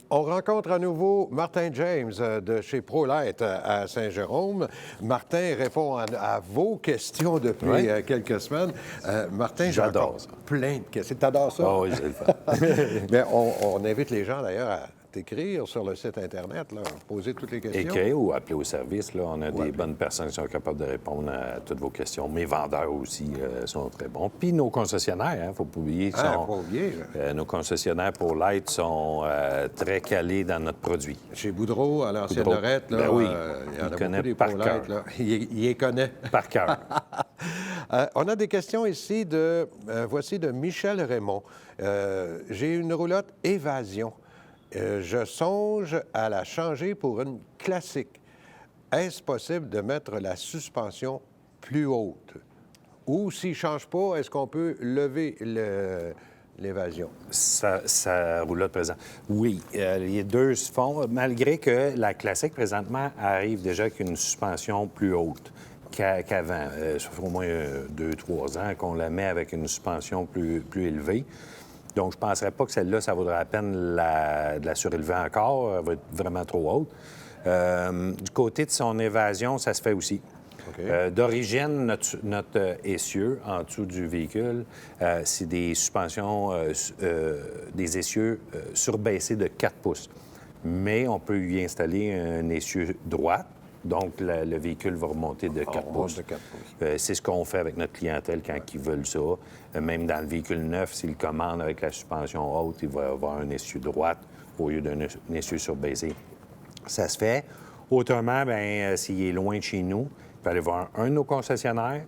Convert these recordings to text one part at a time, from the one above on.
On rencontre à nouveau Martin James de chez ProLight à Saint-Jérôme. Martin répond à vos questions depuis quelques semaines. Martin, j'adore ça. Plein de questions. T'adores ça? Oh, oui, c'est le fun. Mais on invite les gens d'ailleurs à t'écrire sur le site Internet, là, poser toutes les questions. Écrire ou appeler au service. Là. On a des bonnes personnes qui sont capables de répondre à toutes vos questions. Mes vendeurs aussi sont très bons. Puis nos concessionnaires, il ne faut pas oublier. Nos concessionnaires ProLight sont très calés dans notre produit. Chez Boudreau, à l'ancienne Lorette, là, oui. Il y en a beaucoup des ProLight. Il les connaît. Par cœur. On a des questions ici voici de Michel Raymond. J'ai une roulotte Évasion. Je songe à la changer pour une classique. Est-ce possible de mettre la suspension plus haute? Ou s'il ne change pas, est-ce qu'on peut lever l'évasion? Ça roulotte présent. Oui, les deux se font, malgré que la classique, présentement, arrive déjà avec une suspension plus haute qu'avant. Ça fait au moins 2-3 ans qu'on la met avec une suspension plus élevée. Donc, je ne penserais pas que celle-là, ça vaudrait la peine de la surélever encore. Elle va être vraiment trop haute. Du côté de son évasion, ça se fait aussi. Okay. D'origine, notre essieu en dessous du véhicule, c'est des suspensions, des essieux surbaissés de 4 pouces. Mais on peut y installer un essieu droit. Donc, le véhicule va remonter de 4 pouces. C'est ce qu'on fait avec notre clientèle quand ils veulent ça. Même dans le véhicule neuf, s'ils commandent avec la suspension haute, il va avoir un essieu droite au lieu d'un essieu surbaissé. Ça se fait. Autrement, bien, s'il est loin de chez nous, il peut aller voir un de nos concessionnaires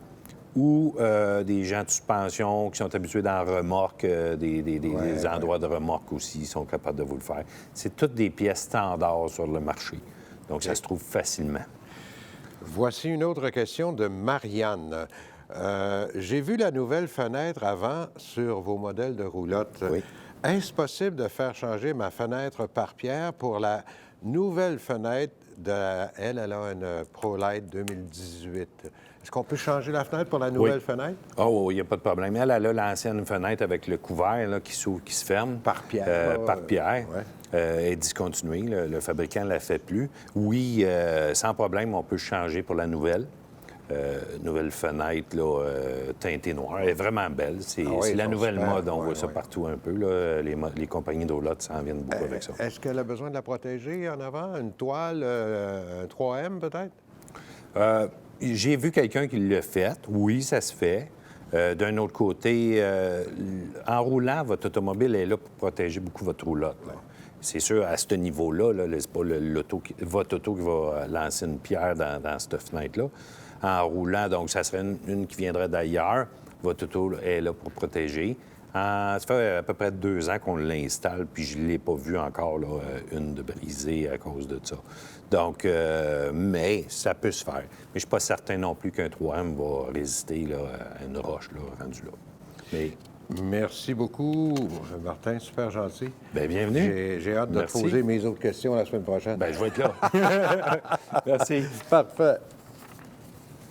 ou des gens de suspension qui sont habitués dans la remorque, des endroits de remorque aussi, sont capables de vous le faire. C'est toutes des pièces standards sur le marché. Donc, ça se trouve facilement. Voici une autre question de Marianne. J'ai vu la nouvelle fenêtre avant sur vos modèles de roulotte. Oui. Est-ce possible de faire changer ma fenêtre par pierre pour la nouvelle fenêtre Elle a une ProLight 2018. Est-ce qu'on peut changer la fenêtre pour la nouvelle fenêtre? Oh, il n'y a pas de problème. Elle a l'ancienne fenêtre avec le couvert là, qui s'ouvre, qui se ferme. Par pierre. Par pierre. Ouais. Est discontinuée. Le fabricant ne la fait plus. Oui, sans problème, on peut changer pour la nouvelle. Nouvelle fenêtre là, teintée noire. Elle est vraiment belle. C'est la nouvelle mode. On voit ça partout un peu. Là. Les compagnies d'eau s'en viennent beaucoup avec ça. Est-ce qu'elle a besoin de la protéger en avant? Une toile, un 3M peut-être? J'ai vu quelqu'un qui l'a fait. Oui, ça se fait. D'un autre côté, en roulant, votre automobile est là pour protéger beaucoup votre roulotte. Là. C'est sûr, à ce niveau-là, c'est pas votre auto qui va lancer une pierre dans cette fenêtre-là. En roulant, donc ça serait une qui viendrait d'ailleurs. Votre auto est là pour protéger. Ça fait à peu près 2 ans qu'on l'installe, puis je ne l'ai pas vu encore, là, une de brisée à cause de ça. Donc, mais ça peut se faire. Mais je ne suis pas certain non plus qu'un 3M va résister là, à une roche là, rendue là. Mais... Merci beaucoup, Martin. Super gentil. Bien, bienvenue. J'ai hâte de te poser mes autres questions la semaine prochaine. Bien, je vais être là. Merci. Parfait.